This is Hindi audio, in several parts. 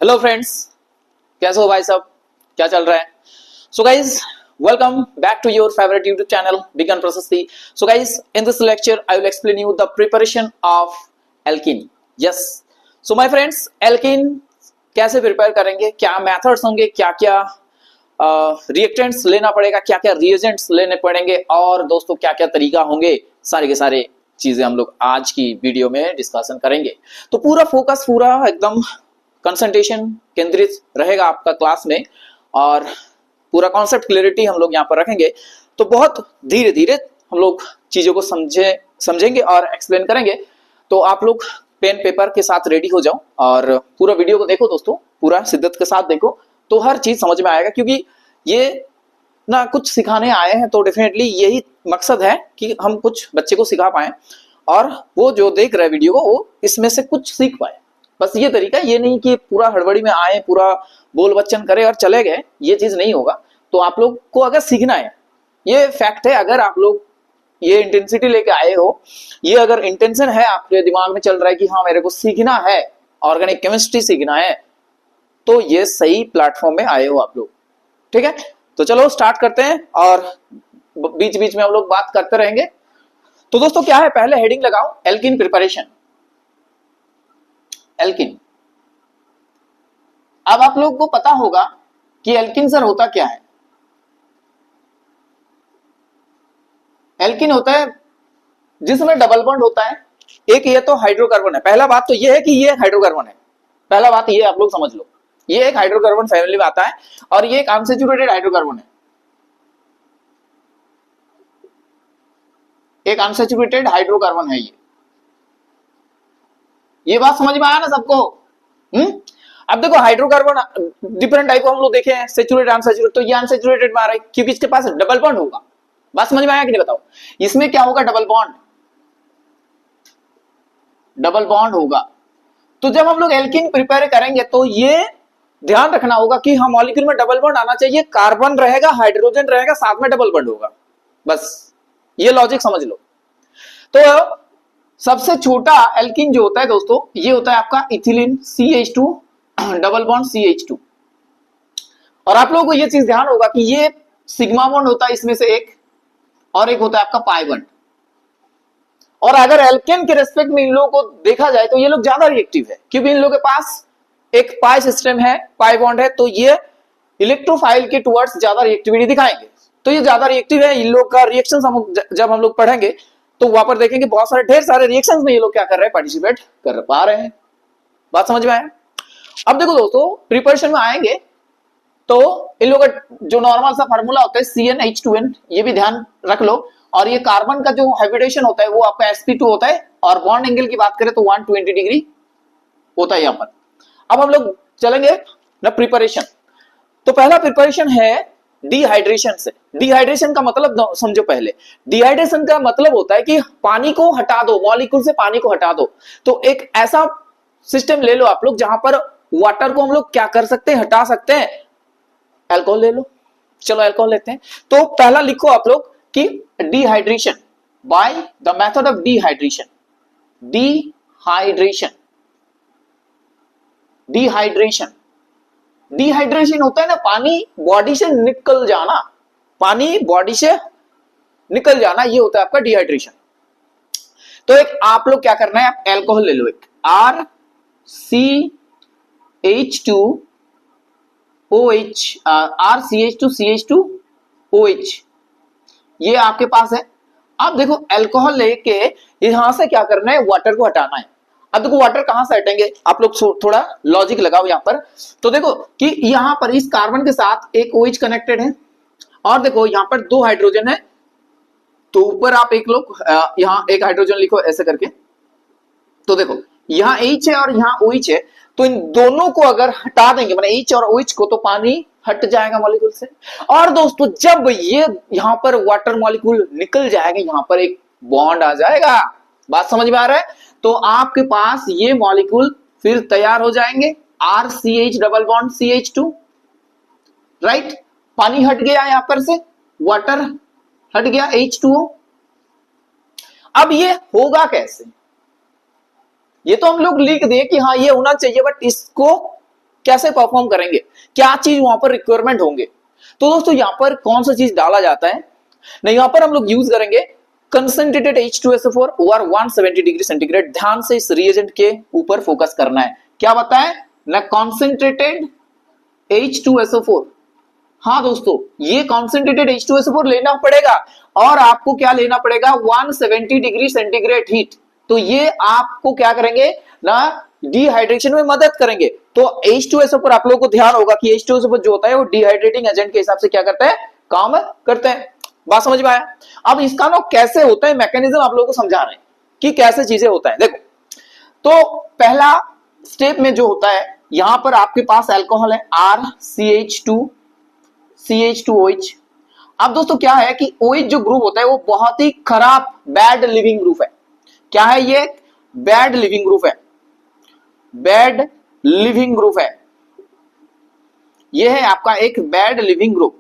हेलो फ्रेंड्स, कैसे हो भाई साहब? क्या चल रहा है? So guys, welcome back to your favorite YouTube channel Beacon Prasasti. So guys, in this lecture I will explain you the preparation of alkene. Yes, so my friends, alkene कैसे प्रिपेयर करेंगे, क्या मेथड्स होंगे, क्या क्या रिएक्टेंट्स लेना पड़ेगा, क्या क्या रिएजेंट्स लेने पड़ेंगे और दोस्तों क्या क्या तरीका होंगे, सारे के सारे चीजें हम लोग आज की वीडियो में डिस्कशन करेंगे। तो पूरा फोकस, पूरा एकदम कंसंट्रेशन केंद्रित रहेगा आपका क्लास में और पूरा कॉन्सेप्ट क्लैरिटी हम लोग यहाँ पर रखेंगे। तो बहुत धीरे धीरे हम लोग चीजों को समझेंगे और एक्सप्लेन करेंगे। तो आप लोग पेन पेपर के साथ रेडी हो जाओ और पूरा वीडियो को देखो दोस्तों, पूरा शिद्दत के साथ देखो तो हर चीज समझ में आएगा, क्योंकि ये ना कुछ सिखाने आए हैं तो डेफिनेटली यही मकसद है कि हम कुछ बच्चे को सिखा पाए और वो जो देख रहे वीडियो को वो इसमें से कुछ सीख पाए। बस ये तरीका, ये नहीं कि पूरा हड़बड़ी में आए, पूरा बोल बच्चन करे और चले गए, ये चीज नहीं होगा। तो आप लोग को अगर सीखना है, ये फैक्ट है, अगर आप लोग ये इंटेंसिटी लेके आए हो, ये अगर इंटेंशन है आपके दिमाग में चल रहा है कि हाँ मेरे को सीखना है, ऑर्गेनिक केमिस्ट्री सीखना है, तो ये सही प्लेटफॉर्म में आए हो आप लोग। ठीक है, तो चलो स्टार्ट करते हैं और बीच बीच में हम लोग बात करते रहेंगे। तो दोस्तों क्या है, पहले हेडिंग लगाओ, एल्कीन प्रिपरेशन। एल्कीन, अब आप लोग को पता होगा कि एल्कीन सर होता क्या है। एल्कीन होता है जिसमें डबल बॉन्ड होता है। एक ये तो हाइड्रोकार्बन है, पहला बात तो ये है कि ये हाइड्रोकार्बन है, पहला बात ये आप लोग समझ लो, ये एक हाइड्रोकार्बन फैमिली में आता है और ये एक अनसैचुरेटेड हाइड्रोकार्बन है, एक अनसैचुरेटेड हाइड्रोकार्बन है ये बात समझ में आया ना सबको? अब देखो हाइड्रोकार्बन डिफरेंट टाइप को हम लोग देखे हैं, सैचुरेटेड अनसैचुरेटेड, तो ये अनसैचुरेटेड में आ रहा है क्योंकि इसके पास डबल बॉन्ड होगा। बात समझ में आया कि नहीं बताओ? इसमें क्या होगा, डबल बॉन्ड, डबल बॉन्ड होगा। तो जब हम लोग एल्कीन प्रिपेयर करेंगे तो ये ध्यान रखना होगा कि हाँ मॉलिक्यूल में डबल बॉन्ड आना चाहिए, कार्बन रहेगा, हाइड्रोजन रहेगा, साथ में डबल बॉन्ड होगा। बस ये लॉजिक समझ लो। तो सबसे छोटा एल्कीन जो होता है दोस्तों, ये होता है आपका ethylene CH2 double bond CH2। और आप लोगों को ये चीज ध्यान होगा कि ये सिग्मा बॉन्ड होता है इसमें से एक, और एक होता है आपका पाई बॉन्ड। और अगर एल्केन के रेस्पेक्ट में इन लोगों को देखा जाए तो ये लोग ज्यादा रिएक्टिव है, क्योंकि इन लोगों के पास एक पाई सिस्टम है, पाई बॉन्ड है, तो ये इलेक्ट्रोफाइल के टुवर्ड्स ज्यादा रिएक्टिविटी दिखाएंगे। तो ये ज्यादा रिएक्टिव है, इन लोग का रिएक्शन जब हम लोग पढ़ेंगे तो वहां पर देखेंगे बहुत सारे ढेर सारे रिएक्शंस में ये लोग क्या कर रहे हैं, पार्टिसिपेट कर पा रहे हैं। बात समझ में आया? अब देखो दोस्तों, प्रिपरेशन में आएंगे तो इन लोगों का जो नॉर्मल सा फार्मूला होता है CnH2n, ये भी ध्यान रख लो। और ये कार्बन का जो हाइब्रिडेशन होता है वो आपका sp2 होता है, और बॉन्ड एंगल की बात करें तो 120 डिग्री होता है यहां पर। अब हम लोग चलेंगे ना प्रिपरेशन। तो पहला प्रिपरेशन है डिहाइड्रेशन से। डिहाइड्रेशन का मतलब समझो पहले, डिहाइड्रेशन का मतलब होता है कि पानी को हटा दो, मॉलिक्यूल से पानी को हटा दो। तो एक ऐसा सिस्टम ले लो आप लोग जहां पर वाटर को हम लोग क्या कर सकते हैं, हटा सकते हैं। अल्कोहल ले लो, चलो अल्कोहल लेते हैं। तो पहला लिखो आप लोग कि dehydration by the method of dehydration. Dehydration, dehydration, dehydration होता है ना पानी बॉडी से निकल जाना, पानी बॉडी से निकल जाना, ये होता है आपका डिहाइड्रेशन। तो एक आप लोग क्या करना है, आप अल्कोहल ले लो, एक RCH2OH, ये आपके पास है। अब देखो अल्कोहल लेके यहां से क्या करना है, वाटर को हटाना है। अब देखो वाटर कहां से हटेंगे, आप लोग थोड़ा लॉजिक लगाओ यहां पर। तो देखो कि यहां पर इस कार्बन के साथ एक OH कनेक्टेड है, और देखो यहां पर दो हाइड्रोजन है, तो ऊपर आप एक लोग यहां एक हाइड्रोजन लिखो ऐसे करके। तो देखो यहां H है और यहां OH है, तो इन दोनों को अगर हटा देंगे, माने H और OH को, तो पानी हट जाएगा मॉलिक्यूल से। और दोस्तों जब ये यहां पर वाटर मॉलिक्यूल निकल जाएगा, यहां पर एक बॉन्ड आ जाएगा। बात समझ में आ रहा है? तो आपके पास ये मॉलिक्यूल फिर तैयार हो जाएंगे, RCH double bond CH2, right. पानी हट गया यहां पर से, वाटर हट गया H2O। अब ये होगा कैसे, ये तो हम लोग लिख दे कि हाँ ये होना चाहिए, बट इसको कैसे परफॉर्म करेंगे, क्या चीज वहां पर रिक्वायरमेंट होंगे। तो दोस्तों यहां पर कौन सा चीज डाला जाता है ना, यहां पर हम लोग यूज करेंगे concentrated H2SO4 over 170 degree centigrade. ध्यान से इस रिएजेंट के ऊपर फोकस करना है। क्या बताएं ना, कॉन्सेंट्रेटेड H2SO4। हाँ दोस्तों, ये कॉन्सेंट्रेटेड H2SO4 लेना पड़ेगा और आपको क्या लेना पड़ेगा, 170 डिग्री सेंटीग्रेड हीट। तो ये आपको क्या करेंगे ना, डिहाइड्रेशन में मदद करेंगे। तो H2SO4 आप लोगों को ध्यान होगा कि H2SO4 जो होता है वो डिहाइड्रेटिंग एजेंट के हिसाब से क्या करता है, काम करते हैं। बात समझ में आया। अब इसका ना कैसे होता है मैकेनिज्म आप लोगों को समझा रहे हैं कि कैसे चीजें होता है। देखो, तो पहला स्टेप में जो होता है, यहां पर आपके पास अल्कोहल है RCH2CH2OH। अब दोस्तों क्या है कि OH जो ग्रुप होता है वो बहुत ही खराब बैड लिविंग ग्रुप है। क्या है ये, बैड लिविंग ग्रुप है, बैड लिविंग ग्रुप है। ये है आपका एक बैड लिविंग ग्रुप।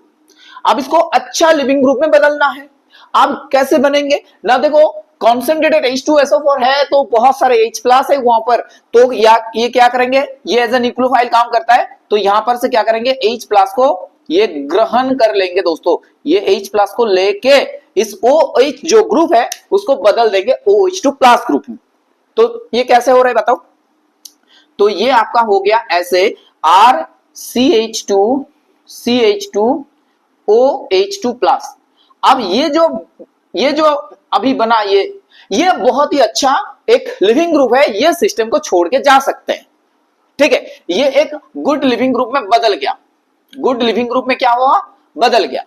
अब इसको अच्छा लिविंग ग्रुप में बदलना है। अब कैसे बनेंगे ना, देखो कॉन्सेंट्रेटेड H2SO4 है तो बहुत सारे H प्लस है वहां पर, तो ये क्या करेंगे, ये एज ए न्यूक्लियोफाइल काम करता है। तो यहां पर से क्या करेंगे, H प्लस को ये ग्रहण कर लेंगे दोस्तों, ये H प्लस को लेके इस OH जो ग्रुप है उसको बदल देंगे OH2 प्लस ग्रुप में। तो ये कैसे हो रहा है बताओ। तो ये आपका हो गया ऐसे RCH2CH2OH2 प्लस। अब ये जो अभी बना, ये बहुत ही अच्छा एक लिविंग ग्रुप है, ये सिस्टम को छोड़ के जा सकते हैं। ठीक है, ये एक गुड लिविंग ग्रुप में बदल गया। गुड लिविंग ग्रुप में क्या हुआ, बदल गया।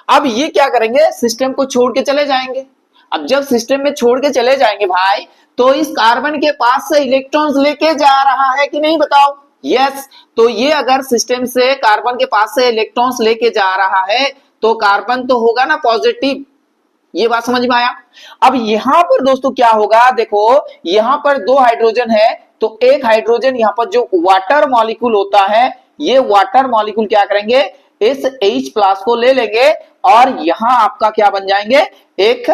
अब ये क्या करेंगे, सिस्टम को छोड़ के चले जाएंगे। अब जब सिस्टम में छोड़ के चले जाएंगे भाई, तो इस कार्बन के पास से इलेक्ट्रॉन्स लेके जा रहा है कि नहीं बताओ। यस, तो ये अगर सिस्टम से कार्बन के पास से इलेक्ट्रॉन्स लेके जा रहा है तो कार्बन तो होगा ना पॉजिटिव। ये बात समझ में आया। अब यहां पर दोस्तों क्या होगा, देखो यहां पर 2 हाइड्रोजन है, तो एक हाइड्रोजन यहां पर जो वाटर मॉलिक्यूल होता है, ये वाटर मॉलिक्यूल क्या करेंगे, इस H प्लस को ले लेंगे और यहां आपका क्या बन जाएंगे, एक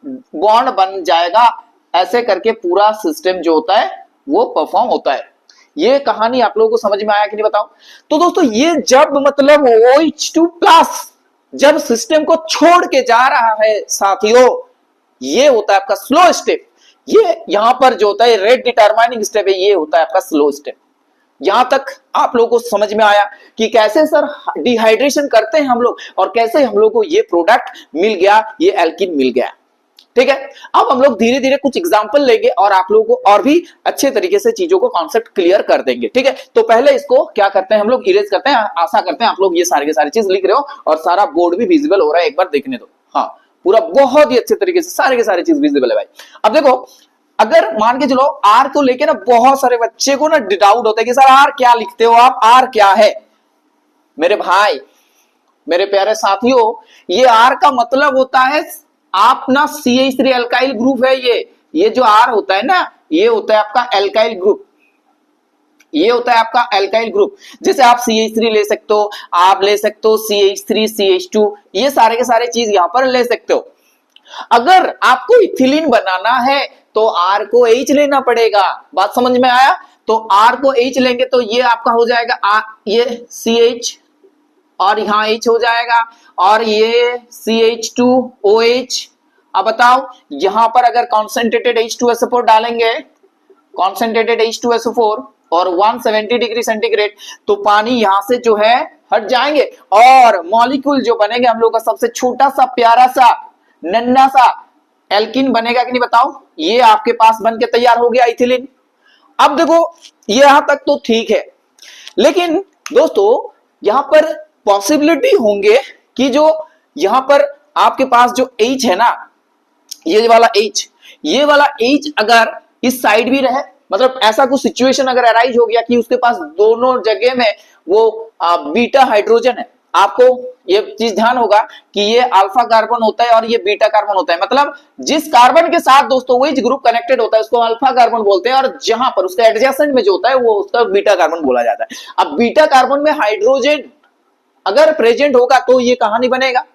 बॉन्ड बन जाएगा। ऐसे करके पूरा सिस्टम जो होता है वो परफॉर्म होता है। ये कहानी आप लोगों को समझ में आया कि नहीं बताओ। तो दोस्तों ये जब मतलब OH2 प्लस जब सिस्टम को छोड़ के जा रहा है साथियों, ये होता है आपका स्लो स्टेप। ये यहां पर जो होता है रेट डिटरमाइनिंग स्टेप है, ये होता है आपका स्लो स्टेप। यहां तक आप लोगों को समझ में आया कि कैसे सर डिहाइड्रेशन करते हैं हम लोग और कैसे हम लोग को ये प्रोडक्ट मिल गया, ये एल्किन मिल गया। ठीक है, अब हम लोग धीरे धीरे कुछ एग्जांपल लेंगे और आप लोगों को और भी अच्छे तरीके से चीजों को कॉन्सेप्ट क्लियर कर देंगे। ठीक है, तो पहले इसको क्या करते हैं हम लोग, इरेज करते हैं। आशा करते हैं आप लोग ये सारी की सारी चीज लिख रहे हो और सारा बोर्ड भी विजिबल हो रहा है, एक बार देखने दो। हाँ, पूरा बहुत ही अच्छे तरीके से सारी की सारी चीज विजिबल है भाई। अब देखो, अगर मान के चलो आर को लेके ना बहुत सारे बच्चे को ना डाउट होता है कि सर आर क्या लिखते हो आप, आर क्या है। मेरे भाई, मेरे प्यारे साथियों, ये आर का मतलब होता है आप ना CH3 अल्काइल ग्रुप है। ये जो R होता है ना, ये होता है आपका अल्काइल ग्रुप। ये होता है आपका अल्काइल ग्रुप। जैसे आप CH3 ले सकते हो, आप ले सकते हो CH3 CH2, ये सारे के सारे चीज यहां पर ले सकते हो। अगर आपको इथिलीन बनाना है तो R को H लेना पड़ेगा। बात समझ में आया। तो R को H लेंगे तो ये आपका हो जाएगा ये CH और यहां H हो जाएगा और ये CH2OH। अब बताओ यहां पर अगर कॉन्सेंट्रेटेड H2SO4 डालेंगे, कॉन्सेंट्रेटेड H2SO4 और 170 डिग्री सेंटीग्रेड, तो पानी यहां से जो है हट जाएंगे और मॉलिक्यूल जो बनेंगे हम लोग का सबसे छोटा सा प्यारा सा नन्ना सा एल्किन बनेगा कि नहीं बताओ। ये आपके पास बन के तैयार हो गया इथिलीन। अब देखो यहां तक तो ठीक है, लेकिन दोस्तों यहां पर पॉसिबिलिटी होंगे कि जो यहां पर आपके पास जो H है ना, ये वाला H, ये वाला H अगर इस साइड भी रहे, मतलब ऐसा कुछ सिचुएशन अगर अराइज हो गया कि उसके पास दोनों जगह में वो बीटा हाइड्रोजन है। आपको ये चीज ध्यान होगा कि ये अल्फा कार्बन होता है और ये बीटा कार्बन होता है। मतलब जिस कार्बन के साथ दोस्तों OH ग्रुप कनेक्टेड होता है उसको अल्फा कार्बन बोलते हैं और जहां पर उसका एडजेसेंट में जो होता है वो उसका बीटा कार्बन बोला जाता है। अब बीटा कार्बन में हाइड्रोजन अगर प्रेजेंट होगा तो ये कहानी बनेगा।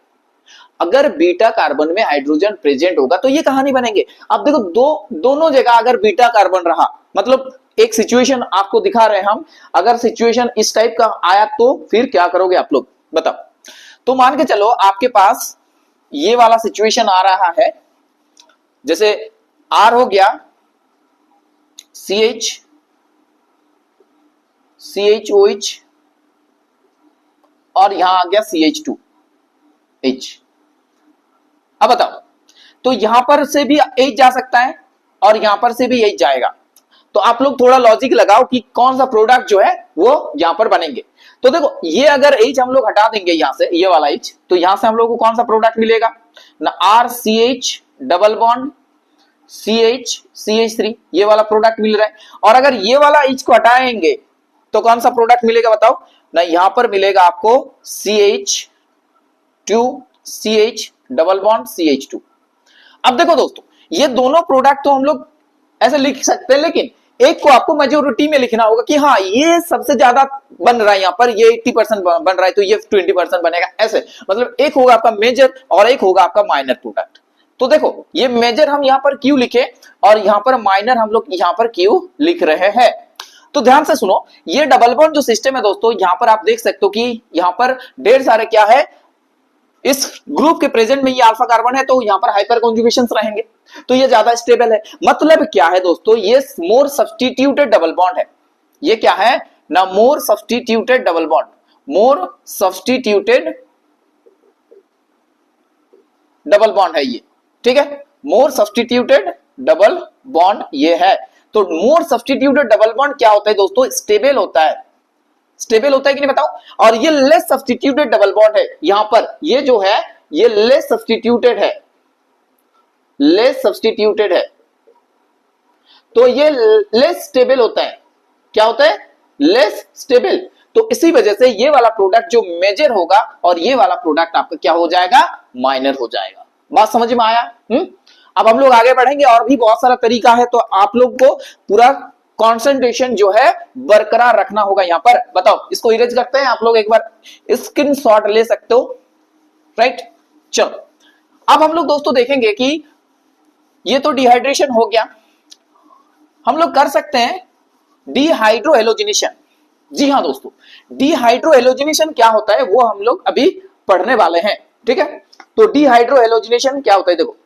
अगर बीटा कार्बन में हाइड्रोजन प्रेजेंट होगा तो ये कहानी बनेंगे। अब देखो दोनों जगह अगर बीटा कार्बन रहा, मतलब एक सिचुएशन आपको दिखा रहे हैं हम, अगर सिचुएशन इस टाइप का आया तो फिर क्या करोगे आप लोग बताओ। तो मान के चलो आपके पास ये वाला सिचुएशन आ रहा है, जैसे R हो गया CHOH और यहां आ गया CH2H। अब बताओ, तो यहां पर से भी H जा सकता है और यहां पर से भी H जाएगा, तो आप लोग थोड़ा लॉजिक लगाओ कि कौन सा प्रोडक्ट जो है वो यहां पर बनेंगे। तो देखो ये अगर H हम लोग हटा देंगे यहां से, ये वाला H, तो यहां से हम लोग को कौन सा प्रोडक्ट मिलेगा ना, RCH डबल बॉन्ड CH3, ये वाला प्रोडक्ट मिल रहा है। और अगर ये वाला H को हटाएंगे तो कौन सा प्रोडक्ट मिलेगा बताओ ना, यहां पर मिलेगा आपको CH डबल बॉन्ड CH2। अब देखो दोस्तों, ये दोनों प्रोडक्ट तो हम लोग ऐसे लिख सकते हैं, लेकिन एक को आपको मेजोरिटी में लिखना होगा कि हाँ ये सबसे ज्यादा बन रहा है, यहां पर ये 80% बन रहा है तो ये 20% बनेगा, ऐसे मतलब एक होगा आपका मेजर और एक होगा आपका माइनर प्रोडक्ट। तो देखो ये मेजर हम यहां पर क्यों लिखे और यहां पर माइनर हम लोग यहां पर क्यों लिख रहे हैं, तो ध्यान से सुनो। ये डबल बॉन्ड जो सिस्टम है दोस्तों, यहां पर आप देख सकते हो कि यहां पर ढेर सारे क्या है, इस ग्रुप के प्रेजेंट में ये अल्फा कार्बन है तो यहां पर हाइपर कॉन्जुगेशंस रहेंगे, तो ये ज्यादा स्टेबल है। मतलब क्या है दोस्तों, ये मोर सब्स्टिट्यूटेड डबल बॉन्ड है। ये क्या है ना, मोर सब्स्टिट्यूटेड डबल बॉन्ड, मोर सब्स्टिट्यूटेड डबल बॉन्ड है ये, ठीक है, मोर सब्स्टिट्यूटेड डबल बॉन्ड ये है। तो मोर सब्स्टिट्यूटेड डबल बॉन्ड क्या होता है दोस्तों, स्टेबल होता है, स्टेबल होता है कि नहीं बताओ। और ये लेस सब्स्टिट्यूटेड डबल बॉन्ड है, यहां पर ये जो है ये लेस सब्स्टिट्यूटेड है, लेस सब्स्टिट्यूटेड है, तो ये लेस स्टेबल होता है। क्या होता है, लेस स्टेबल। तो इसी वजह से ये वाला प्रोडक्ट जो मेजर होगा और ये वाला प्रोडक्ट आपका क्या हो जाएगा, माइनर हो जाएगा। बात समझ में आया? अब हम लोग आगे बढ़ेंगे और भी बहुत सारा तरीका है, तो आप लोग को पूरा कंसंट्रेशन जो है बरकरार रखना होगा। यहां पर बताओ, इसको इरेज करते हैं, आप लोग एक बार स्क्रीनशॉट ले सकते हो, राइट। चलो अब हम लोग दोस्तों देखेंगे कि ये तो डिहाइड्रेशन हो गया, हम लोग कर सकते हैं डिहाइड्रोहेलोजिनेशन। जी हाँ दोस्तों, डिहाइड्रोहेलोजिनेशन क्या होता है वो हम लोग अभी पढ़ने वाले हैं, ठीक है। तो डिहाइड्रोहेलोजिनेशन क्या होता है, देखो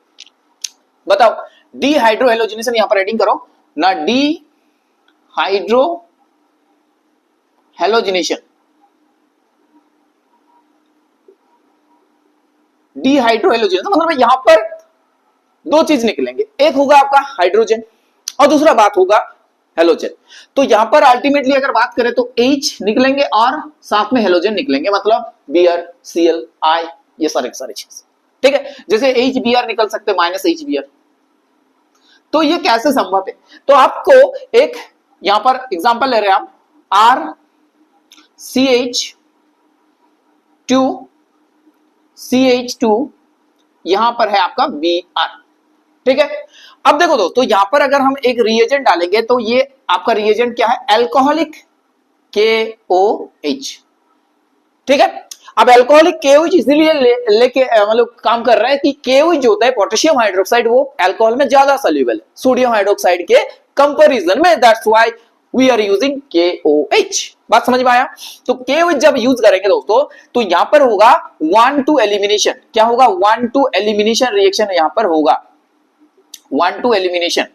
बताओ, डिहाइड्रोहेलोजिनेशन यहां पर एडिंग करो ना, डिहाइड्रोहेलोजिनेशन, डिहाइड्रोहेलोजिनेशन मतलब यहां पर दो चीज निकलेंगे, एक होगा आपका हाइड्रोजन और दूसरा बात होगा हेलोजन। तो यहां पर अल्टीमेटली अगर बात करें तो H निकलेंगे और साथ में हेलोजन निकलेंगे, मतलब Br, Cl, I, ये सारी चीज, ठीक है। जैसे HBr निकल सकते माइनस HBr, तो ये कैसे संभव है, तो आपको एक यहां पर एग्जांपल ले रहे हैं हम, RCH2 यहां पर है आपका Br, ठीक है। अब देखो दोस्तों, यहां पर अगर हम एक रिएजेंट डालेंगे तो ये आपका रिएजेंट क्या है, अल्कोहलिक KOH, ठीक है। अब अल्कोहलिक KOH इसलिए लेके मतलब काम कर रहा है कि KOH जो होता है पोटेशियम हाइड्रोक्साइड, वो अल्कोहल में ज्यादा सोल्यूबल है सोडियम हाइड्रोक्साइड के कंपैरिजन में, that's why we are using KOH। बात समझ में आया? तो KOH जब यूज करेंगे दोस्तों तो यहां पर होगा 1-2 एलिमिनेशन, क्या होगा, 1-2 एलिमिनेशन रिएक्शन यहां पर होगा, 1-2 एलिमिनेशन।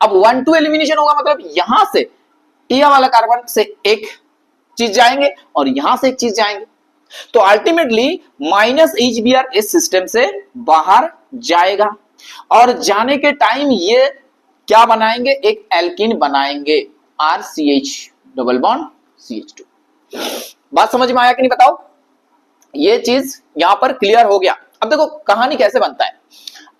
अब 1-2 एलिमिनेशन होगा मतलब यहां से ये वाला कार्बन से एक चीज जाएंगे और यहां से एक चीज जाएंगे, तो अल्टीमेटली माइनस HBr इस सिस्टम से बाहर जाएगा और जाने के टाइम ये क्या बनाएंगे, एक एल्कीन बनाएंगे, RCH डबल बॉन्ड CH2। बात समझ में आया कि नहीं बताओ? ये चीज यहां पर क्लियर हो गया। अब देखो कहानी कैसे बनता है।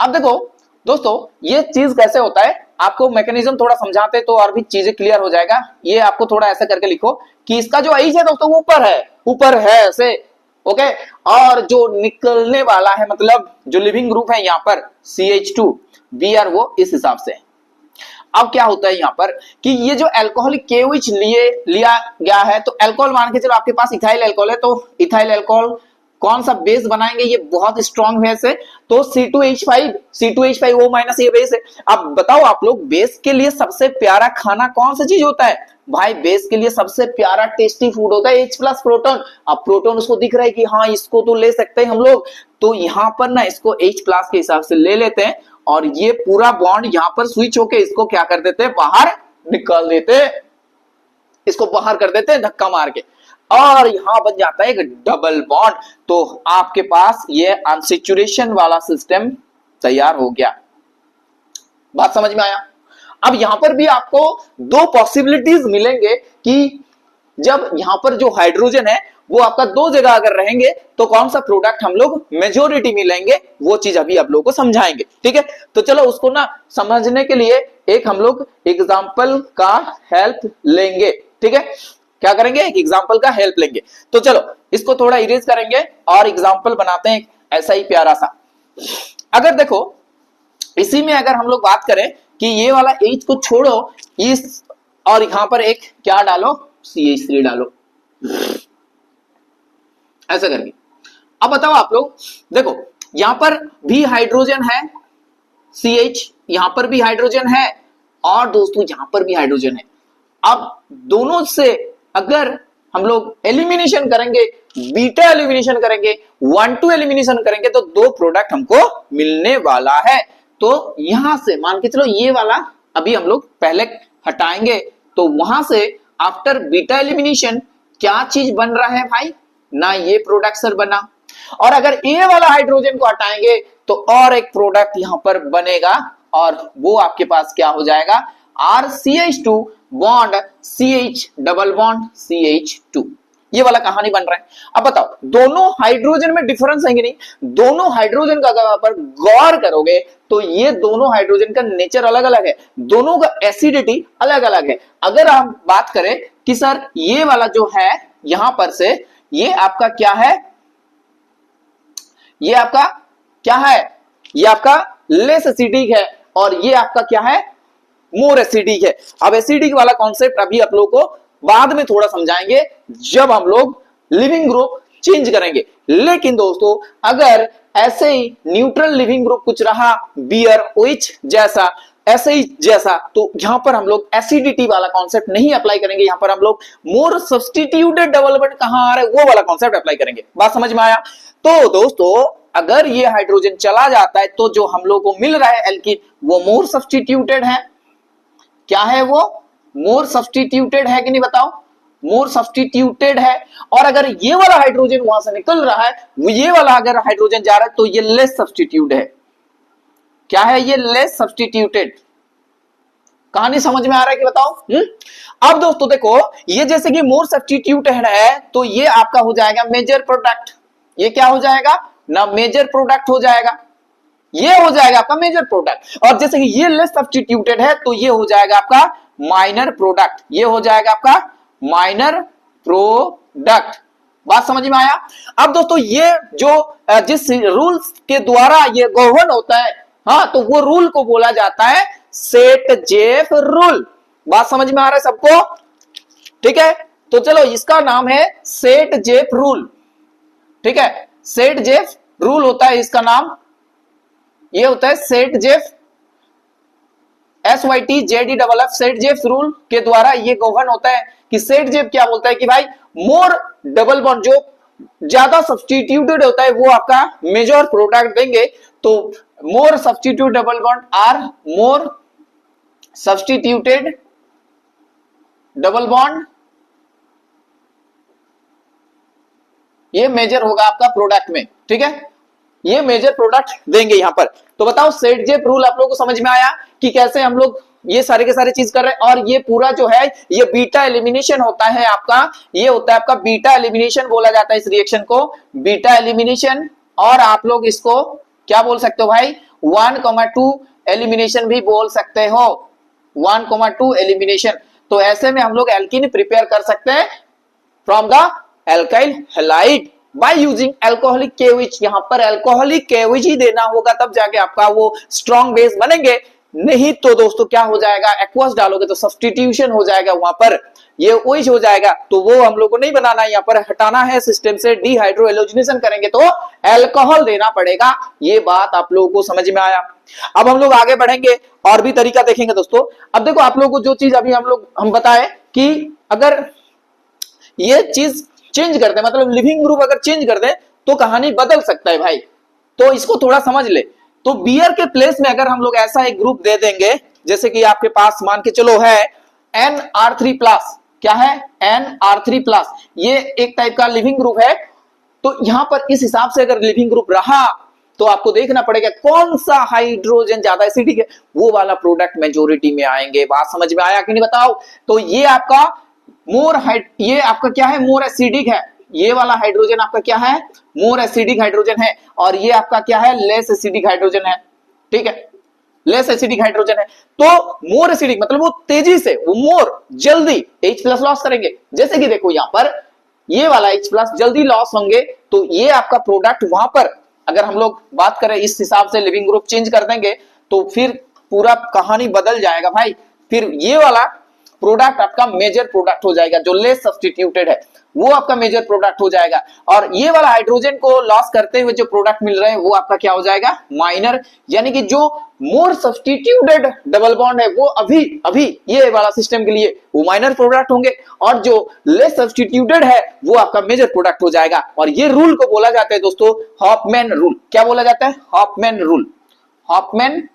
अब देखो दोस्तों, ये चीज कैसे होता है, आपको मैकेनिज्म थोड़ा समझाते तो और भी चीजें क्लियर हो जाएगा। ये आपको थोड़ा ऐसा करके लिखो कि इसका जो H है दोस्तों वो ऊपर है ऐसे, ओके, और जो निकलने वाला है मतलब जो लिविंग ग्रुप है यहां पर CH2 Br वो इस हिसाब से है। अब क्या होता है यहां पर कि ये जो अल्कोहलिक KOH लिया गया है, तो अल्कोहल मान के चलो आपके पास इथाइल अल्कोहल है, तो इथाइल अल्कोहल कौन सा बेस बनाएंगे ये बहुत स्ट्रॉन्ग बेस है, तो C2H5 O माइनस ये बेस है। अब बताओ आप लोग, बेस के लिए सबसे प्यारा खाना कौन सा चीज होता है भाई? बेस के लिए सबसे प्यारा टेस्टी फूड होता है H प्लस प्रोटॉन। अब प्रोटॉन उसको दिख रहा है कि हाँ इसको तो ले सकते हैं हम लोग, तो यहां पर ना इसको H प्लस के हिसाब से ले लेते हैं और ये पूरा बॉन्ड यहां पर स्विच होके इसको क्या कर देते हैं, बाहर निकाल देते हैं, इसको बाहर कर देते हैं धक्का मार के, और यहां बन जाता है एक डबल बॉन्ड। तो आपके पास ये अनसैचुरेशन वाला सिस्टम तैयार हो गया। बात समझ में आया? अब यहां पर भी आपको दो पॉसिबिलिटीज मिलेंगे कि जब यहां पर जो हाइड्रोजन है वो आपका दो जगह अगर रहेंगे तो कौन सा प्रोडक्ट हम लोग मेजोरिटी में लेंगे, वो चीज अभी आप लोगों को समझाएंगे। ठीक है, तो चलो उसको ना समझने के लिए एक हम लोग एग्जाम्पल का हेल्प लेंगे। ठीक है, क्या करेंगे, एक एग्जाम्पल का हेल्प लेंगे। तो चलो इसको थोड़ा इरेज करेंगे और एग्जाम्पल बनाते हैं ऐसा ही प्यारा सा। अगर देखो इसी में अगर हम लोग बात करें कि ये वाला H को छोड़ो इस, और यहां पर एक क्या डालो, CH3 डालो ऐसा करके। अब बताओ आप लोग, देखो यहां पर भी हाइड्रोजन है CH, यहां पर भी हाइड्रोजन है, और दोस्तों यहां पर भी हाइड्रोजन है। अब दोनों से अगर हम लोग एलिमिनेशन करेंगे, बीटा एलिमिनेशन करेंगे, 1-2 एलिमिनेशन करेंगे, तो दो प्रोडक्ट हमको मिलने वाला है। तो यहां से मान के चलो ये वाला अभी हम लोग पहले हटाएंगे, तो वहां से आफ्टर बीटा एलिमिनेशन क्या चीज बन रहा है भाई, ना ये प्रोडक्ट सर बना, और अगर ये वाला हाइड्रोजन को हटाएंगे तो और एक प्रोडक्ट यहां पर बनेगा, और वो आपके पास क्या हो जाएगा, RCH2 bond CH double bond CH2, ये वाला कहानी बन रहा है। अब बताओ दोनों हाइड्रोजन में डिफरेंस है कि नहीं? दोनों हाइड्रोजन का अगर पर गौर करोगे तो ये दोनों हाइड्रोजन का नेचर अलग अलग है, दोनों का एसिडिटी अलग अलग है। अगर हम बात करें कि सर ये वाला जो है यहां पर से ये आपका क्या है, ये आपका क्या है, ये आपका लेस एसिडिक है, और ये आपका क्या है, मोर एसिडिक है। अब एसिडिक वाला कॉन्सेप्ट अभी आप लोगों को बाद में थोड़ा समझाएंगे जब हम लोग लिविंग ग्रुप चेंज करेंगे। लेकिन दोस्तों अगर ऐसे ही न्यूट्रल लिविंग ग्रुप कुछ रहा, बियर OH जैसा, ऐसे ही जैसा, तो यहां पर हम लोग एसिडिटी वाला कॉन्सेप्ट नहीं अप्लाई करेंगे, यहां पर हम लोग मोर सब्स्टिट्यूटेड डेवलपमेंट कहां आ रहा है वो वाला कॉन्सेप्ट अप्लाई करेंगे। बात समझ में आया? तो दोस्तों अगर ये हाइड्रोजन चला जाता है तो जो हम लोग को मिल रहा है एल्कीन, वो मोर सब्स्टिट्यूटेड है। क्या है वो? मोर सब्स्टिट्यूटेड है कि नहीं बताओ? मोर सब्स्टिट्यूटेड है। और अगर ये वाला हाइड्रोजन वहां से निकल रहा है, ये वाला अगर हाइड्रोजन जा रहा है तो ये लेस सब्स्टिट्यूट है। क्या है ये? Less substituted. कहानी समझ में आ रहा है कि बताओ? अब दोस्तों देखो ये जैसे कि मोर सब्स्टिट्यूटेड है तो ये आपका हो जाएगा मेजर प्रोडक्ट। ये क्या हो जाएगा ना, मेजर प्रोडक्ट हो जाएगा, ये हो जाएगा आपका मेजर प्रोडक्ट। और जैसे कि ये लेस सब्स्टिट्यूटेड है तो ये हो जाएगा आपका माइनर प्रोडक्ट, ये हो जाएगा आपका माइनर प्रोडक्ट। बात समझ में आया? अब दोस्तों ये जो जिस रूल्स के द्वारा ये गवर्न होता है, हाँ, तो वो रूल को बोला जाता है सेट-जेफ रूल। बात समझ में आ रहा है सबको? ठीक है, तो चलो इसका नाम है सेट-जेफ रूल। ठीक है, सेट-जेफ रूल होता है इसका नाम, ये होता है सेट-जेफ, SYTJDFF सेट-जेफ रूल के द्वारा ये गवर्न होता है कि सेट-जेफ क्या बोलता है कि भाई मोर डबल बॉन्ड जो ज्यादा सब्स्टिट्यूटेड होता है वो आपका मेजर प्रोडक्ट देंगे। तो more substitute double bond are more substituted double bond, ये मेजर होगा आपका प्रोडक्ट में। ठीक है, ये मेजर प्रोडक्ट देंगे यहां पर। तो बताओ सेट-जेफ रूल आप लोगों को समझ में आया कि कैसे हम लोग ये सारे के सारे चीज कर रहे हैं। और ये पूरा जो है ये बीटा एलिमिनेशन होता है आपका, ये होता है आपका बीटा एलिमिनेशन बोला जाता है इस रिएक्शन को, बीटा एलिमिनेशन। और आप लोग इसको क्या बोल सकते हो भाई, 1,2 एलिमिनेशन भी बोल सकते हो, 1,2 एलिमिनेशन। तो ऐसे में हम लोग एल्कीन प्रिपेयर कर सकते हैं from the alkyl halide by using alcoholic KOH। यहां पर अल्कोहलिक KOH ही देना होगा तब जाके आपका वो स्ट्रॉन्ग बेस बनेंगे। नहीं तो दोस्तों क्या हो जाएगा, एक्वस डालोगे तो सब्स्टिट्यूशन हो जाएगा, वहां पर ये ओइच हो जाएगा, तो वो हम लोग को नहीं बनाना है, यहाँ पर हटाना है सिस्टम से। डिहाइड्रो एलोजिनेशन करेंगे तो अल्कोहल देना पड़ेगा। ये बात आप लोगों को समझ में आया। अब हम लोग आगे बढ़ेंगे और भी तरीका देखेंगे दोस्तों। अब देखो आप लोगों को जो चीज अभी हम बताए कि अगर ये चीज चेंज कर दे, मतलब लिविंग ग्रुप अगर चेंज कर दे तो कहानी बदल सकता है भाई, तो इसको थोड़ा समझ ले। तो बियर के प्लेस में अगर हम लोग ऐसा एक ग्रुप दे देंगे, जैसे कि आपके पास मान के चलो है NR3+, क्या है NR3+, ये एक टाइप का लिविंग ग्रुप है। तो यहां पर इस हिसाब से अगर लिविंग ग्रुप रहा तो आपको देखना पड़ेगा कौन सा हाइड्रोजन ज्यादा एसिडिक है, वो वाला प्रोडक्ट मेजोरिटी में आएंगे। बात समझ में आया कि नहीं बताओ। तो ये आपका ये आपका क्या है, मोर एसिडिक है। ये वाला हाइड्रोजन आपका क्या है, मोर एसिडिक हाइड्रोजन है, और ये आपका क्या है, लेस एसिडिक हाइड्रोजन है। ठीक है, लेस एसिडिक हाइड्रोजन है। तो मोर एसिडिक मतलब वो तेजी से, वो मोर जल्दी H+ लॉस करेंगे। जैसे कि देखो यहां पर ये वाला H+ जल्दी लॉस होंगे, तो ये आपका प्रोडक्ट वहां पर अगर हम लोग बात करें इस हिसाब से लिविंग ग्रुप चेंज कर देंगे तो फिर पूरा कहानी बदल जाएगा भाई। फिर ये वाला प्रोडक्ट आपका मेजर प्रोडक्ट हो जाएगा, जो लेस सब्स्टिट्यूटेड है वो आपका मेजर प्रोडक्ट हो जाएगा, और ये वाला हाइड्रोजन को लॉस करते हुए जो प्रोडक्ट मिल रहे हैं वो आपका क्या हो जाएगा, माइनर। यानी कि जो मोर सब्स्टिट्यूटेड डबल बॉन्ड है वो अभी ये वाला सिस्टम के लिए वो माइनर प्रोडक्ट होंगे, और जो लेस सब्स्टिट्यूटेड है वो आपका मेजर प्रोडक्ट हो जाएगा। और ये रूल को बोला जाता है दोस्तों हॉफमैन रूल। क्या बोला जाता है, हॉफमैन रूल। हॉफमैन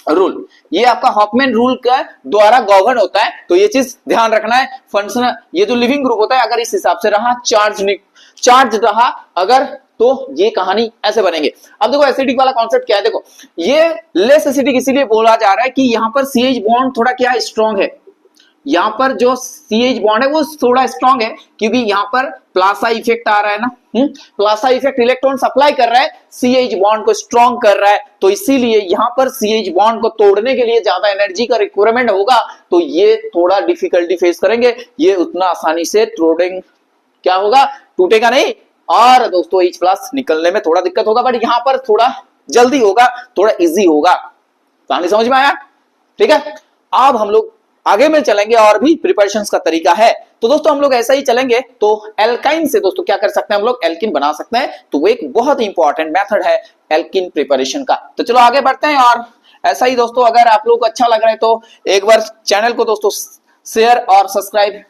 रूल, ये आपका हॉफमैन रूल का द्वारा गवर्न होता है। तो ये चीज ध्यान रखना है। फंक्शनल ये जो लिविंग ग्रुप होता है अगर इस हिसाब से रहा, चार्ज रहा अगर, तो ये कहानी ऐसे बनेंगे। अब देखो एसिडिक वाला कॉन्सेप्ट क्या है, देखो ये लेस एसिडिक इसीलिए बोला जा रहा है कि यहां पर CH बॉन्ड थोड़ा क्या स्ट्रॉन्ग है। यहां पर जो CH बॉन्ड है वो थोड़ा स्ट्रॉन्ग है, क्योंकि यहां पर प्लासा इफेक्ट आ रहा है ना, प्लासा इफेक्ट इलेक्ट्रॉन सप्लाई कर रहा है, CH बॉन्ड को स्ट्रॉन्ग कर रहा है। तो इसीलिए यहां पर CH बॉन्ड को तोड़ने के लिए ज्यादा एनर्जी का रिक्वायरमेंट होगा, तो ये थोड़ा डिफिकल्टी फेस करेंगे, ये उतना आसानी से तोड़ेंगे, क्या होगा, टूटेगा नहीं। और दोस्तों H+ निकलने में थोड़ा दिक्कत होगा, बट यहां पर थोड़ा जल्दी होगा, थोड़ा इजी होगा। कहानी समझ में आया। ठीक है, अब हम लोग आगे में चलेंगे और भी प्रिपरेशंस का तरीका है। तो दोस्तों हम लोग ऐसा ही चलेंगे, तो एल्काइन से दोस्तों क्या कर सकते हैं हम लोग, एल्किन बना सकते हैं। तो वो एक बहुत इंपॉर्टेंट मेथड है एल्किन प्रिपरेशन का। तो चलो आगे बढ़ते हैं। और ऐसा ही दोस्तों अगर आप लोग को अच्छा लग रहा है तो एक बार चैनल को दोस्तों शेयर और सब्सक्राइब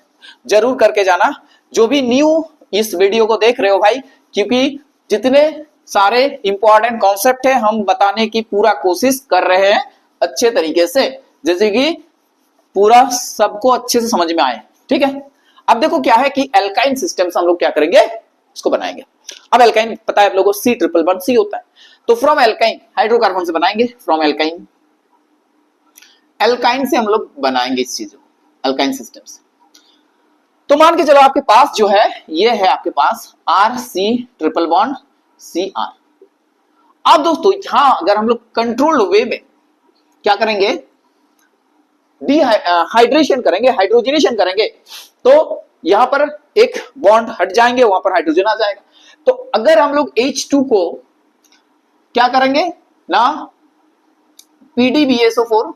जरूर करके जाना, जो भी न्यू इस वीडियो को देख रहे हो भाई, क्योंकि जितने सारे इंपॉर्टेंट कॉन्सेप्ट है हम बताने की पूरा कोशिश कर रहे हैं अच्छे तरीके से, जैसे कि पूरा सबको अच्छे से समझ में आए। ठीक है, अब देखो क्या है कि एल्काइन सिस्टम से हम लोग क्या करेंगे, इसको बनाएंगे। अब एल्काइन पता है आप लोगों को C++C होता है, तो फ्रॉम एल्काइन हाइड्रोकार्बन से बनाएंगे, फ्रॉम एल्काइन से हम लोग बनाएंगे इस चीज को, एल्काइन सिस्टम से। तो मान के चलो आपके पास जो है ये है आपके पास RC∭CR। अब दोस्तों यहां अगर हम लोग कंट्रोल्ड वे में क्या करेंगे, हाइड्रेशन करेंगे, हाइड्रोजनेशन करेंगे, तो यहां पर एक बॉन्ड हट जाएंगे, वहां पर हाइड्रोजन आ जाएगा। तो अगर हम लोग H2 को क्या करेंगे ना, PDBSO4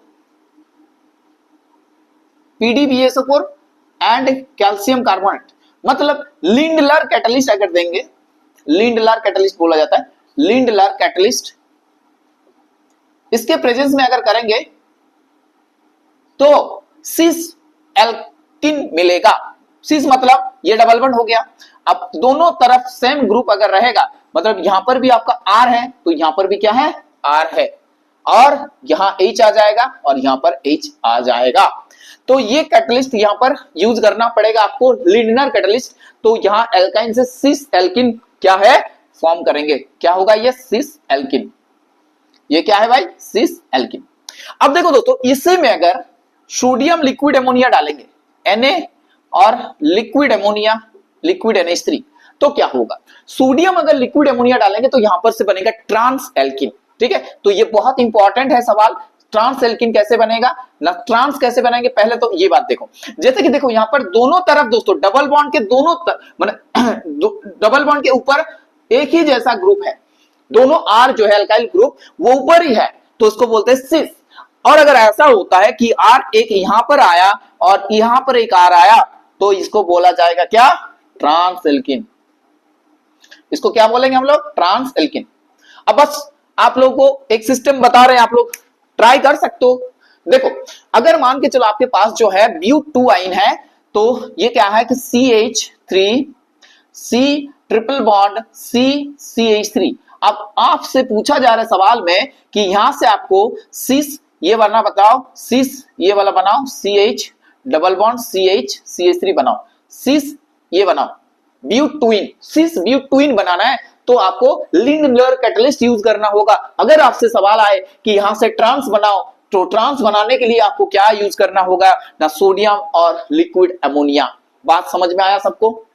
एंड कैल्शियम कार्बोनेट, मतलब लिंडलर कैटलिस्ट अगर देंगे, लिंडलर कैटलिस्ट बोला जाता है, लिंडलर कैटलिस्ट, इसके प्रेजेंस में अगर करेंगे तो सिस एल्किन मिलेगा। सिस मतलब ये डबल बॉन्ड हो गया। अब दोनों तरफ सेम ग्रुप अगर रहेगा, मतलब यहां पर भी आपका R है तो यहां पर भी क्या है, R है, और यहां H आ जाएगा और यहां पर H आ जाएगा। तो ये कैटलिस्ट यहां पर यूज करना पड़ेगा आपको, लिंडनर कैटलिस्ट। तो यहां एल्काइन से सिस एल्किन क्या है, फॉर्म करेंगे। क्या होगा ये, सिस एल्किन। ये क्या है भाई, सिस एल्किन। अब देखो दोस्तों इसी में अगर सोडियम लिक्विड अमोनिया डालेंगे, Na और लिक्विड अमोनिया, लिक्विड NH3, तो क्या होगा, सोडियम अगर लिक्विड अमोनिया डालेंगे तो यहां पर से बनेगा ट्रांस एल्किन। ठीक है, तो ये बहुत इंपॉर्टेंट है सवाल, ट्रांस एल्किन कैसे बनेगा ना, ट्रांस कैसे बनाएंगे, पहले तो ये बात देखो। जैसे कि देखो यहां पर दोनों तरफ दोस्तों डबल बॉन्ड के दोनों डबल बॉन्ड के ऊपर एक ही जैसा ग्रुप है, दोनों R जो है अल्काइल ग्रुप वो ऊपर ही है, तो उसको बोलते हैं सिस। और अगर ऐसा होता है कि R एक यहां पर आया और यहां पर एक R आया तो इसको बोला जाएगा क्या, ट्रांस एल्किन। इसको क्या बोलेंगे हम लोग, ट्रांस एल्किन। अब बस आप लोग को एक सिस्टम बता रहे हैं, आप लोग ट्राई कर सकते हो। देखो अगर मान के चलो आपके पास जो है ब्यूट 2 आइन है, तो ये क्या है कि CH3 C triple bond C CH3। अब आपसे पूछा जा रहा है सवाल में कि यहां से आपको सिस ये वाला बताओ, सिस ये वाला बनाओ, CH double bond CH CH3 बनाओ, सिस ये बनाओ, ब्यूट ट्विन, सिस ब्यूट ट्विन बनाना है तो आपको लिंडलर कैटलिस्ट यूज करना होगा। अगर आपसे सवाल आए कि यहां से ट्रांस बनाओ, तो ट्रांस बनाने के लिए आपको क्या यूज करना होगा, ना सोडियम और लिक्विड अमोनिया। बात समझ में आया सबको?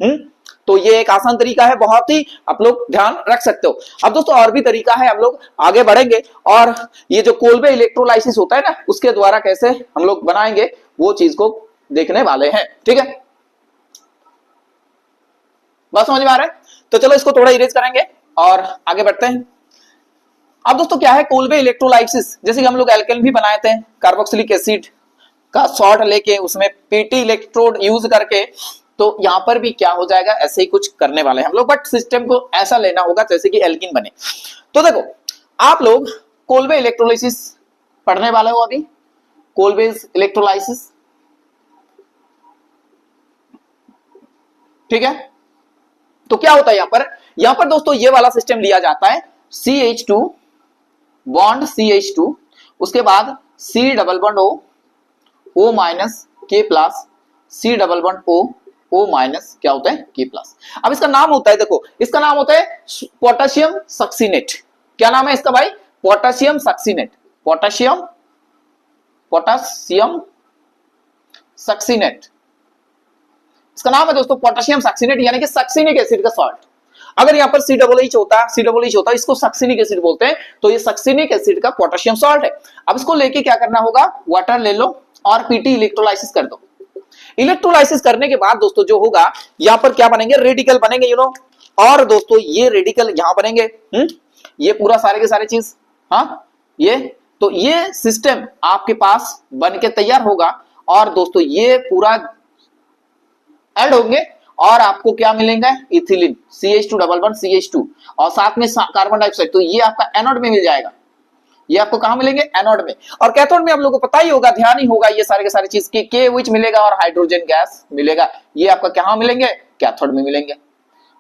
तो ये एक आसान तरीका है, बहुत ही आप लोग ध्यान रख सकते हो। अब दोस्तों और भी तरीका है, हम लोग आगे बढ़ेंगे और ये जो कोल्बे इलेक्ट्रोलाइसिस होता है ना, उसके द्वारा कैसे हम लोग बनाएंगे वो चीज को देखने वाले हैं। ठीक है, बात समझ में आ रहा है? तो चलो इसको थोड़ा इरेज करेंगे और आगे बढ़ते हैं। अब दोस्तों क्या है कोल्बे इलेक्ट्रोलाइसिस, जैसे कि हम लोग एल्केन भी बनाए थे, कार्बोक्सिलिक एसिड का सॉल्ट लेके उसमें पीटी इलेक्ट्रोड यूज करके, तो यहां पर भी क्या हो जाएगा, ऐसे ही कुछ करने वाले हैं हम लोग, बट सिस्टम को ऐसा लेना होगा जैसे कि एल्किन बने। तो देखो आप लोग कोल्बे इलेक्ट्रोलाइसिस पढ़ने वाले हो अभी, कोल्बे इलेक्ट्रोलाइसिस, ठीक है। तो क्या होता है यहां पर दोस्तों ये वाला सिस्टम लिया जाता है, CH2 बॉन्ड CH2, उसके बाद C double bond O minus K plus, C double bond O minus क्या होता है K प्लस। अब इसका नाम होता है, देखो इसका नाम होता है पोटेशियम सक्सीनेट। क्या नाम है इसका भाई, पोटेशियम सक्सीनेट, पोटेशियम सक्सीनेट इसका नाम है दोस्तों, पोटेशियम सक्सीनेट, यानी कि सक्सीनिक एसिड का सॉल्ट। अगर यहाँ पर COOH होता है, इसको सक्सीनिक एसिड बोलते हैं, तो ये सक्सीनिक एसिड का पोटेशियम सॉल्ट है। अब इसको लेके क्या करना होगा, वाटर ले लो और पीटी इलेक्ट्रोलाइसिस कर दो। इलेक्ट्रोलाइसिस करने के बाद दोस्तों जो होगा, यहाँ पर क्या बनेंगे, रेडिकल बनेंगे, और दोस्तों ये रेडिकल यहां बनेंगे, ये पूरा सारे के सारे चीज, हाँ ये सिस्टम आपके पास बन के तैयार होगा, और दोस्तों ये पूरा ऐड होंगे और आपको क्या मिलेंगे, ethylene CH2 double bond CH2 और साथ में कार्बन डाइऑक्साइड, तो ये आपका एनोड में मिल जाएगा। ये आपको कहां मिलेंगे, एनोड में। और कैथोड में आप लोगों को पता ही होगा, ध्यान ही होगा, ये सारे के सारे चीज के KOH मिलेगा और हाइड्रोजन गैस मिलेगा, ये आपका कहां मिलेंगे, कैथोड में मिलेंगे।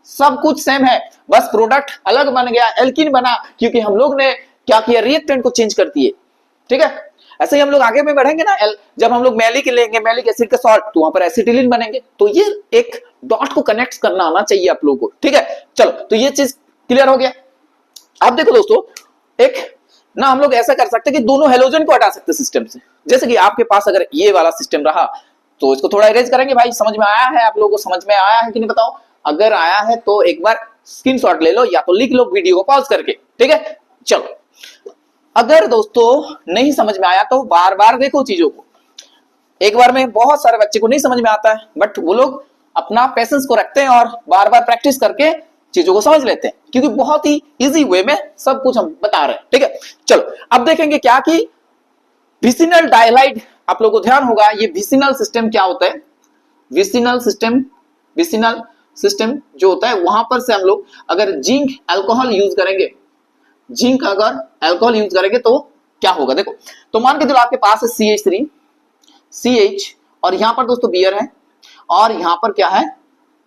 सब कुछ सेम है, बस प्रोडक्ट अलग बन गया, एल्किन बना, क्योंकि हम लोग ने क्या किया, रिएक्टेंट को चेंज कर दिए। ठीक है, ऐसे ही हम लोग आगे में बढ़ेंगे ना, जब हम लोग मैलिक लेंगे, मैलिक एसिड का सॉल्ट, तो वहां पर एसिटिलीन बनेंगे। तो ये एक डॉट को कनेक्ट करना आना चाहिए आप लोगों को। ठीक है, चलो तो ये चीज क्लियर हो गया। अब देखो दोस्तों, एक ना हम लोग ऐसा कर सकते हैं कि दोनों हेलोजन को हटा सकते हैं सिस्टम से। जैसे कि आपके पास अगर ये वाला सिस्टम रहा, तो इसको थोड़ा इरेज करेंगे। भाई समझ में आया है आप लोगों को, समझ में आया है कि नहीं बताओ? अगर आया है तो एक बार स्क्रीनशॉट ले लो या तो लिख लो वीडियो को पॉज करके। ठीक है, चलो अगर दोस्तों नहीं समझ में आया तो बार बार देखो चीजों को। एक बार में बहुत सारे बच्चे को नहीं समझ में आता है, बट वो लोग अपना पेशेंस को रखते हैं और बार बार प्रैक्टिस करके चीजों को समझ लेते हैं, क्योंकि बहुत ही इजी वे में सब कुछ हम बता रहे हैं। ठीक है, चलो अब देखेंगे क्या कि विसिनल डाइहाइड। आप लोगों को ध्यान होगा ये विसिनल सिस्टम क्या होता है। विसिनल सिस्टम जो होता है, वहां पर से हम लोग अगर जिंक अल्कोहल यूज करेंगे, जिंक अगर अल्कोहल यूज करेंगे तो क्या होगा, देखो तो मान के चलो आपके पास है CH3 CH, और यहां पर दोस्तों बियर है, और यहां पर क्या है,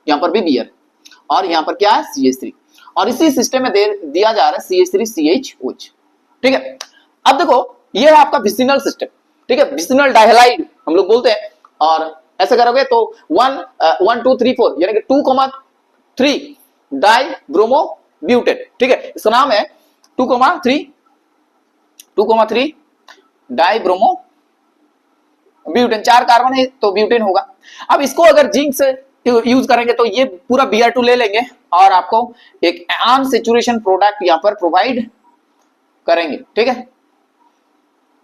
यहां पर भी बियर, और यहां पर क्या है CH3, और इसी सिस्टम में दिया जा रहा है CH3 CHOH। ठीक है, अब देखो ये है आपका विसिनल सिस्टम। ठीक है, विसिनल डाइहाइड हम लोग बोलते हैं, और ऐसे करोगे तो 1 2 3 4 यानी कि 2,3 डाई ब्रोमो ब्यूटेन। ठीक है, इसका नाम है 2,3 डाई ब्रोमो ब्यूटेन। 4 कार्बन है तो ब्यूटेन होगा। अब इसको अगर जिंक से यूज करेंगे तो ये पूरा Br2 ले लेंगे और आपको एक अनसैचुरेशन प्रोडक्ट यहां पर प्रोवाइड करेंगे। ठीक है,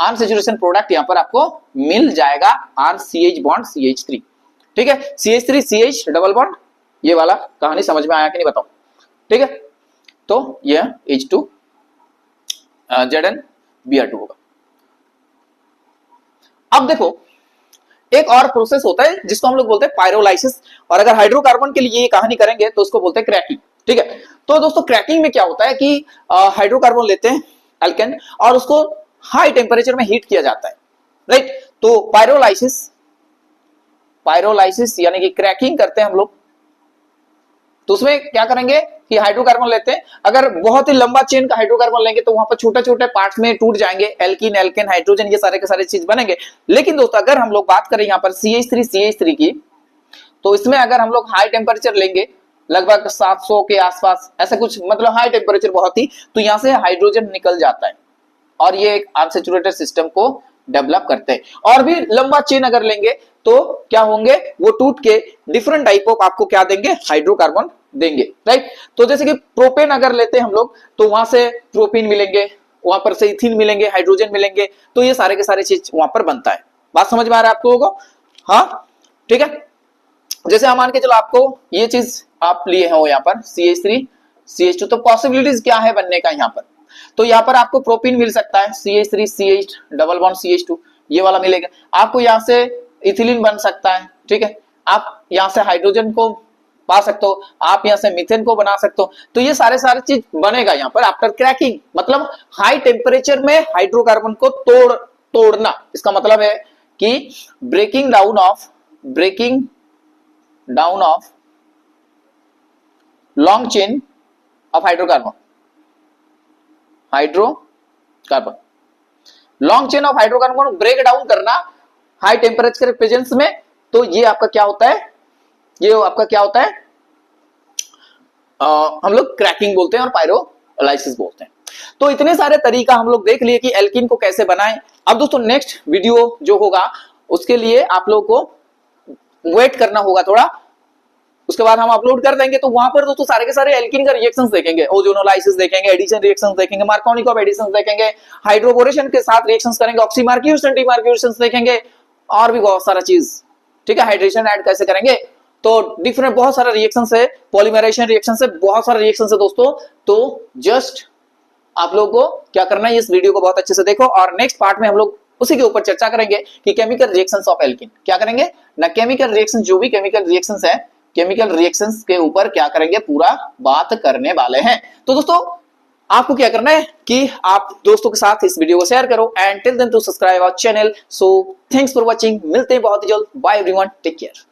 अनसैचुरेशन प्रोडक्ट यहां पर आपको मिल जाएगा, RCH बॉन्ड CH3। ठीक है, CH3 CH डबल बॉन्ड, ये वाला कहानी समझ में आया कि नहीं बताओ? ठीक है, तो यह H2 Zn Br2 होगा। अब देखो एक और प्रोसेस होता है जिसको हम लोग बोलते हैं पायरोलाइसिस, और अगर हाइड्रोकार्बन के लिए ये कहानी करेंगे तो उसको बोलते हैं क्रैकिंग। ठीक है, तो दोस्तों क्रैकिंग में क्या होता है कि हाइड्रोकार्बन लेते हैं एल्केन और उसको हाई टेम्परेचर में हीट किया जाता है, राइट। तो पायरोलाइसिस यानी कि क्रैकिंग करते हैं हम लोग। तो उसमें क्या करेंगे कि हाइड्रोकार्बन लेते हैं, अगर बहुत ही लंबा चेन का हाइड्रोकार्बन लेंगे तो वहां पर छोटे छोटे पार्ट्स में टूट जाएंगे, एल्कीन एल्केन हाइड्रोजन ये सारे के सारे चीज बनेंगे। लेकिन दोस्तों अगर हम लोग बात करें यहाँ पर CH3 की, तो इसमें अगर हम लोग हाई टेम्परेचर लेंगे लगभग 700 के आसपास, ऐसा कुछ मतलब हाई टेम्परेचर बहुत ही, तो यहाँ से हाइड्रोजन निकल जाता है और ये एक अनसैचुरेटेड सिस्टम को डेवलप करते हैं। और भी लंबा चेन अगर लेंगे तो क्या होंगे, वो टूट के डिफरेंट टाइप ऑफ आपको क्या देंगे, हाइड्रोकार्बन देंगे, राइट। तो जैसे कि प्रोपेन अगर लेते हैं हम लोग तो वहां से प्रोपीन मिलेंगे, वहां पर से इथिन मिलेंगे, हाइड्रोजन मिलेंगे, तो ये सारे के सारे चीज वहां पर बनता है। बात समझ में आ रहा है आप लोगों को? हाँ ठीक है। जैसे हम मान के चलो आपको ये चीज आप लिए हो यहाँ पर CH3 CH2, तो पॉसिबिलिटीज क्या है बनने का यहाँ पर, तो यहाँ पर आपको प्रोपीन मिल सकता है CH3 CH double bond CH2 ये वाला मिलेगा आपको, यहाँ से इथिलीन बन सकता है, ठीक है। आप यहाँ से हाइड्रोजन को पा सकते हो, आप यहाँ से मीथेन को बना सकते हो, तो ये सारे चीज बनेगा यहाँ पर आफ्टर क्रैकिंग, मतलब हाई टेम्परेचर में हाइड्रोकार्बन को तोड़ना। इसका मतलब है कि breaking down of long chain of hydrocarbon long chain of hydrocarbon को ब्रेक डाउन करना हाई टेम्परेचर प्रेजेंस में। तो ये आपका क्या होता है, ये आपका क्या होता है, हम लोग क्रैकिंग बोलते हैं और पायरोलाइसिस बोलते हैं। तो इतने सारे तरीका हम लोग देख लिए कि एल्कीन को कैसे बनाएं। अब दोस्तों नेक्स्ट वीडियो जो होगा उसके लिए आप लोगों को वेट करना होगा थोड़ा, उसके बाद हम अपलोड कर देंगे। तो वहां पर दोस्तों सारे के सारे एल्कीन का रिएक्शंस देखेंगे, ओजोनोलाइसिस देखेंगे, एडिशन रिएक्शंस देखेंगे, मार्कोनिकोव एडिशंस देखेंगे, हाइड्रोबोरेशन के साथ रिएक्शंस करेंगे, ऑक्सीमार्क्यूशन डीमार्क्यूशंस देखेंगे और भी बहुत सारा चीज, ठीक है। हाइड्रेशन ऐड कैसे करेंगे, तो डिफरेंट बहुत सारा रिएक्शंस है, पॉलीमराइजेशन रिएक्शंस है, बहुत सारा रिएक्शंस है दोस्तों। तो जस्ट आप लोगों को क्या करना है, इस वीडियो को बहुत अच्छे से देखो और नेक्स्ट पार्ट में हम लोग उसी के ऊपर चर्चा करेंगे कि केमिकल रिएक्शंस ऑफ एल्कीन क्या करेंगे ना, केमिकल रिएक्शन जो भी केमिकल रिएक्शंस है, केमिकल रिएक्शंस के ऊपर क्या करेंगे पूरा बात करने वाले हैं। तो दोस्तों आपको क्या करना है कि आप दोस्तों के साथ इस वीडियो को शेयर करो and till then to subscribe our channel. So thanks for watching, मिलते हैं बहुत ही जल्द, बाय एवरीवन, टेक केयर।